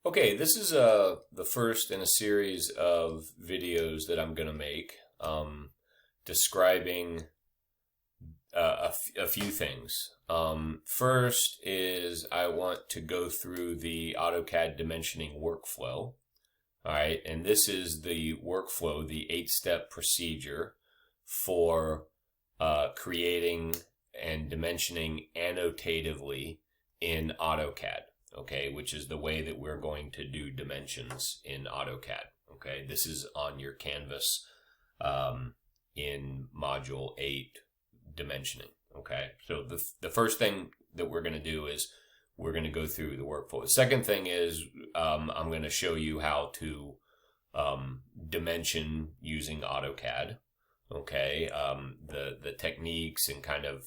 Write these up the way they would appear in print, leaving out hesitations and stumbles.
Okay, this is the first in a series of videos that I'm going to make describing a few things. First is I want to go through the AutoCAD dimensioning workflow. All right, and this is the workflow, the 8-step procedure for creating and dimensioning annotatively in AutoCAD. Okay, which is the way that we're going to do dimensions in AutoCAD. Okay, this is on your canvas in Module 8, dimensioning. Okay, so the first thing that we're going to do is we're going to go through the workflow. The second thing is I'm going to show you how to dimension using AutoCAD. Okay, the techniques and kind of,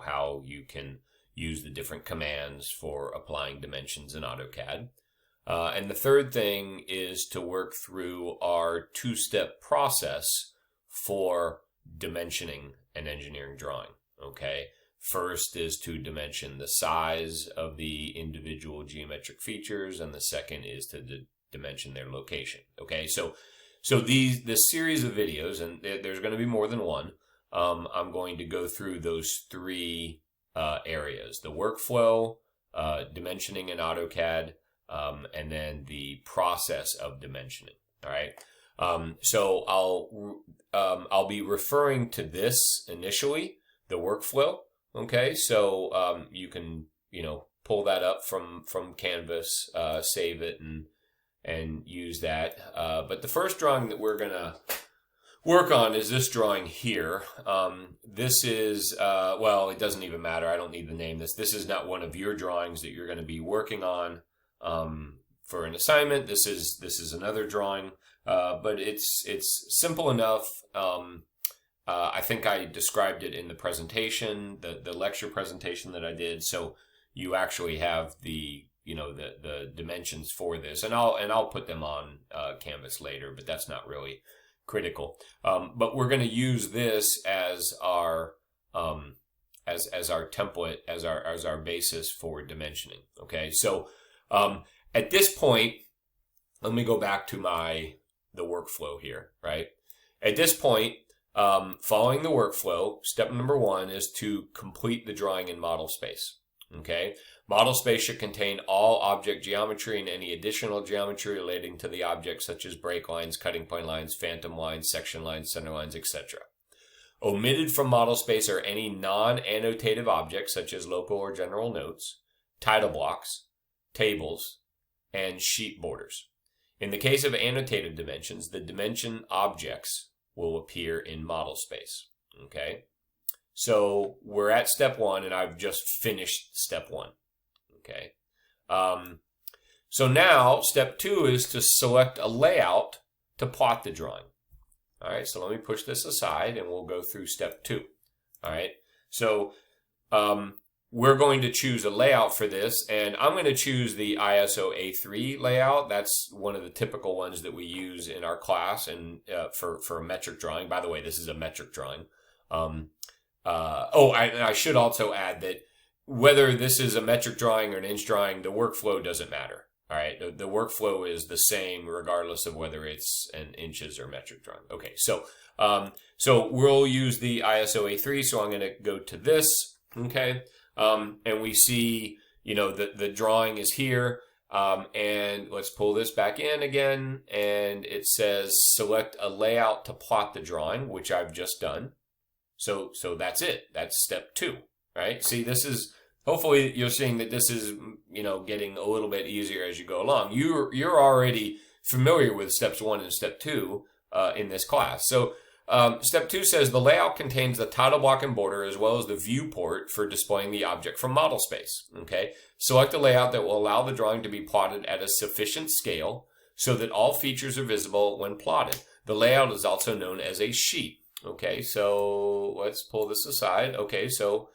how you can use the different commands for applying dimensions in AutoCAD. And the third thing is to work through our 2-step process for dimensioning an engineering drawing. Okay, first is to dimension the size of the individual geometric features, and the second is to dimension their location. Okay, so this series of videos, and there's going to be more than one, I'm going to go through those three areas: the workflow, dimensioning in AutoCAD, and then the process of dimensioning. All right. So I'll be referring to this initially, the workflow. Okay. So you can pull that up from Canvas, save it, and use that. But the first drawing that we're gonna work on is this drawing here. This is, well, it doesn't even matter. I don't need to name this. This is not one of your drawings that you're going to be working on for an assignment. This is another drawing, but it's simple enough. I think I described it in the presentation, the lecture presentation that I did. So you actually have the dimensions for this, and I'll put them on Canvas later, but that's not really critical. But we're going to use this as our as our template, as our basis for dimensioning. Okay, so at this point, let me go back to the workflow here. Right, at this point, following the workflow, step number 1 is to complete the drawing in model space. Okay, model space should contain all object geometry and any additional geometry relating to the object, such as break lines, cutting point lines, phantom lines, section lines, center lines, etc. Omitted from model space are any non-annotative objects, such as local or general notes, title blocks, tables, and sheet borders. In the case of annotative dimensions, the dimension objects will appear in model space. Okay, so we're at step 1, and I've just finished step 1. Okay, so now step 2 is to select a layout to plot the drawing. All right, so let me push this aside and we'll go through step 2. All right, so we're going to choose a layout for this, and I'm going to choose the ISO A3 layout. That's one of the typical ones that we use in our class and for a metric drawing. By the way, this is a metric drawing. I should also add that whether this is a metric drawing or an inch drawing, the workflow doesn't matter. All right, the workflow is the same regardless of whether it's an inches or metric drawing. Okay, so we'll use the ISO A3. So I'm going to go to this. Okay, and we see the drawing is here. And let's pull this back in again, and it says select a layout to plot the drawing, which I've just done. So that's it. That's step 2, right? See, this is, hopefully you're seeing that this is, getting a little bit easier as you go along. You're already familiar with steps 1 and step 2 in this class. So step 2 says the layout contains the title block and border as well as the viewport for displaying the object from model space. Okay, select a layout that will allow the drawing to be plotted at a sufficient scale so that all features are visible when plotted. The layout is also known as a sheet. Okay, so let's pull this aside. Okay, so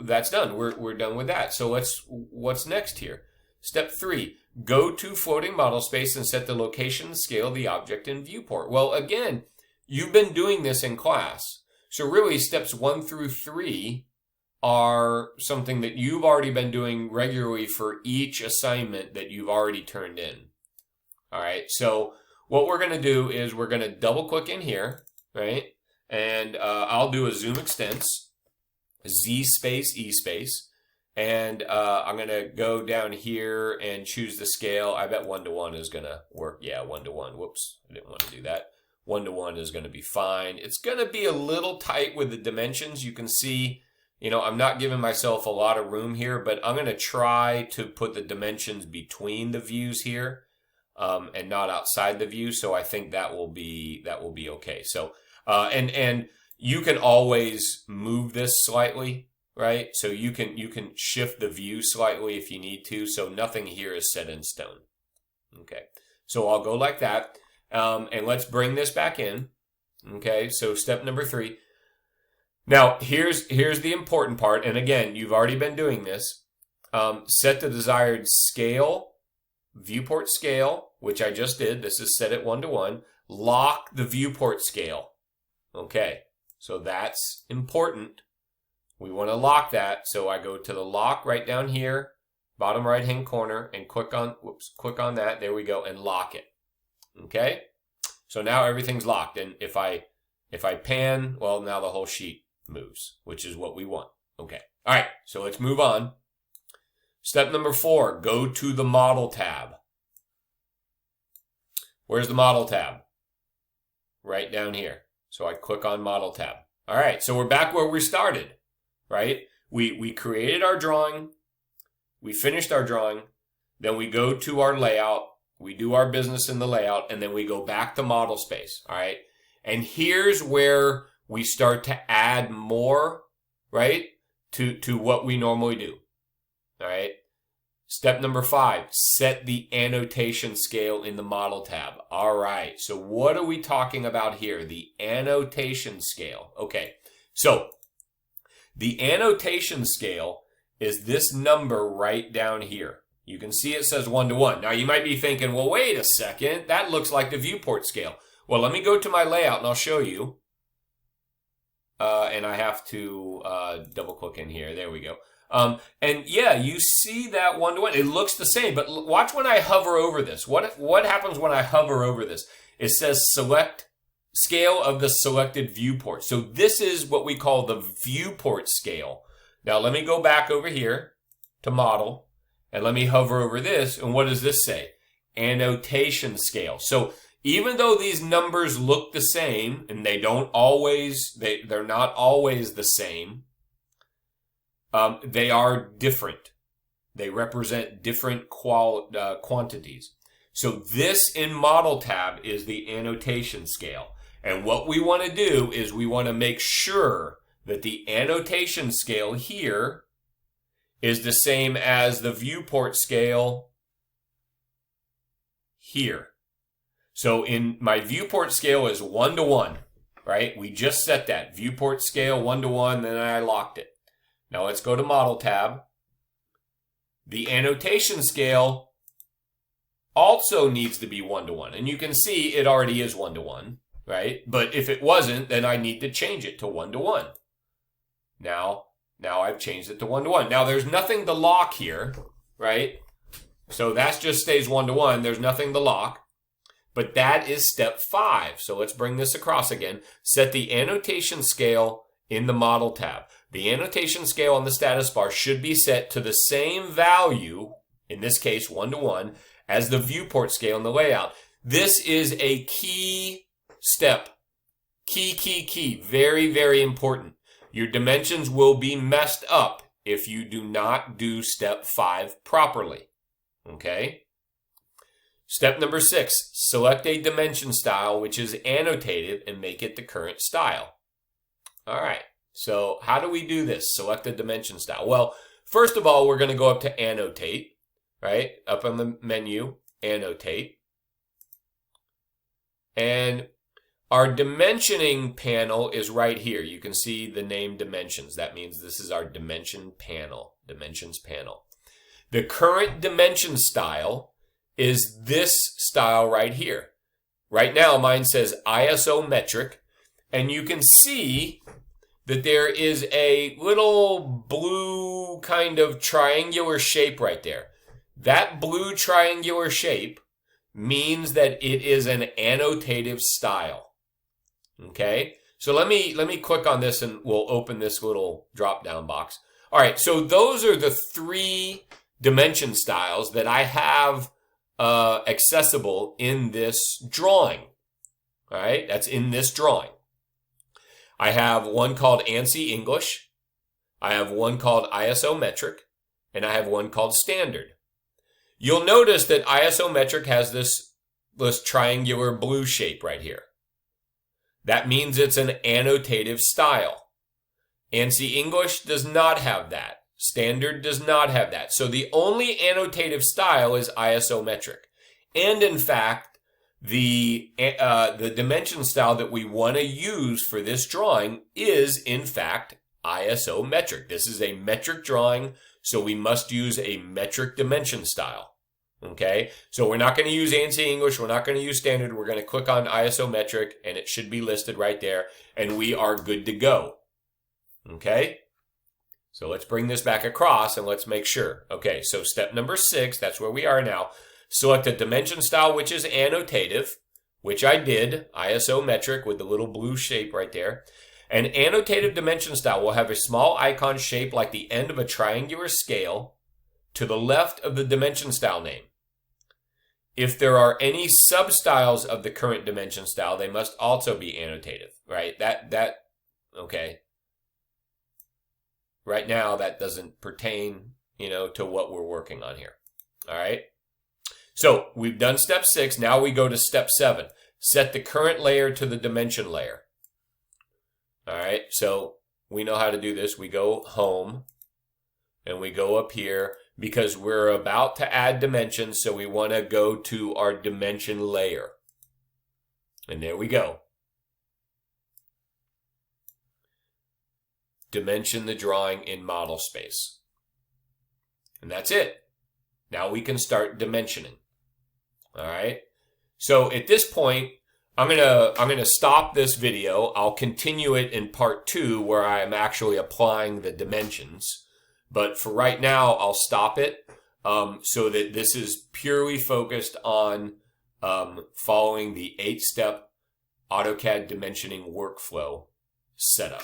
that's done. We're done with that. So what's next here? Step 3, go to floating model space and set the location and scale of the object in viewport. Well, again, you've been doing this in class. So really steps 1 through 3 are something that you've already been doing regularly for each assignment that you've already turned in. All right, so what we're going to do is we're going to double click in here, right? And I'll do a zoom extents, Z space, E space. And I'm going to go down here and choose the scale. I bet 1:1 is going to work. Yeah, 1:1. Whoops, I didn't want to do that. 1:1 is going to be fine. It's going to be a little tight with the dimensions. You can see, I'm not giving myself a lot of room here, but I'm going to try to put the dimensions between the views here and not outside the view. So I think that will be okay. So and you can always move this slightly. Right, so you can shift the view slightly if you need to. So nothing here is set in stone. Okay, so I'll go like that, and let's bring this back in. Okay, so step number 3. Now here's the important part, and again, you've already been doing this. Set the desired scale, viewport scale, which I just did. This is set at 1:1. Lock the viewport scale. Okay, so that's important. We want to lock that, so I go to the lock right down here, bottom right hand corner, and click on that. There we go, and lock it. Okay, so now everything's locked, and if I pan, well, now the whole sheet moves, which is what we want. Okay, all right, so let's move on. Step number 4: go to the model tab. Where's the model tab? Right down here. So I click on model tab. All right, so we're back where we started. Right? We created our drawing, we finished our drawing, then we go to our layout, we do our business in the layout, and then we go back to model space. All right? And here's where we start to add more, right, to what we normally do. All right? Step number 5, set the annotation scale in the model tab. All right, so what are we talking about here? The annotation scale. Okay, so the annotation scale is this number right down here. You can see it says 1:1. Now you might be thinking, well, wait a second, that looks like the viewport scale. Well, let me go to my layout and I'll show you. And I have to double click in here. There we go. And yeah, you see that 1:1. It looks the same, but watch when I hover over this. What happens when I hover over this? It says select scale of the selected viewport. So this is what we call the viewport scale. Now let me go back over here to model and let me hover over this. And what does this say? Annotation scale. So even though these numbers look the same, and they're not always the same, they are different. They represent different quantities. So this in model tab is the annotation scale. And what we want to do is we want to make sure that the annotation scale here is the same as the viewport scale here. So in my viewport scale is 1:1, right? We just set that viewport scale 1:1, then I locked it. Now let's go to model tab. The annotation scale also needs to be 1:1, and you can see it already is 1:1, right? But if it wasn't, then I need to change it to 1:1. Now I've changed it to 1:1. Now there's nothing to lock here, right? So that just stays 1:1. There's nothing to lock. But that is step 5. So let's bring this across again. Set the annotation scale in the model tab. The annotation scale on the status bar should be set to the same value, in this case 1:1, as the viewport scale in the layout. This is a key step. Key. Very, very important. Your dimensions will be messed up if you do not do step 5 properly. Okay? Step number 6, select a dimension style which is annotated and make it the current style. All right, so how do we do this? Select a dimension style. Well, first of all, we're going to go up to annotate, right? Up on the menu, annotate. And our dimensioning panel is right here. You can see the name dimensions. That means this is our dimension panel, dimensions panel. The current dimension style is this style right here. Right now, mine says ISO metric, and you can see that there is a little blue kind of triangular shape right there. That blue triangular shape means that it is an annotative style. Okay? So let me click on this and we'll open this little drop-down box. All right, so those are the 3 dimension styles that I have accessible in this drawing. All right, that's in this drawing. I have one called ANSI English. I have one called isometric, and I have one called standard. You'll notice that isometric has this triangular blue shape right here. That means it's an annotative style. ANSI English does not have that. Standard does not have that. So the only annotative style is isometric. And in fact, the dimension style that we want to use for this drawing is, in fact, isometric. This is a metric drawing, so we must use a metric dimension style. Okay, so we're not going to use ANSI English, we're not going to use standard, we're going to click on isometric, and it should be listed right there, and we are good to go. Okay, so let's bring this back across and let's make sure. Okay, so step number 6, that's where we are now. Select a dimension style which is annotative, which I did, isometric with the little blue shape right there. An annotative dimension style will have a small icon shaped like the end of a triangular scale to the left of the dimension style name. If there are any substyles of the current dimension style, they must also be annotative, right? Okay. Right now, that doesn't pertain, to what we're working on here. All right. So we've done step 6. Now we go to step 7. Set the current layer to the dimension layer. All right. So we know how to do this. We go home and we go up here because we're about to add dimensions. So we want to go to our dimension layer. And there we go. Dimension the drawing in model space. And that's it. Now we can start dimensioning. All right. So at this point, I'm gonna stop this video. I'll continue it in part 2 where I'm actually applying the dimensions. But for right now, I'll stop it so that this is purely focused on following the 8-step AutoCAD dimensioning workflow setup.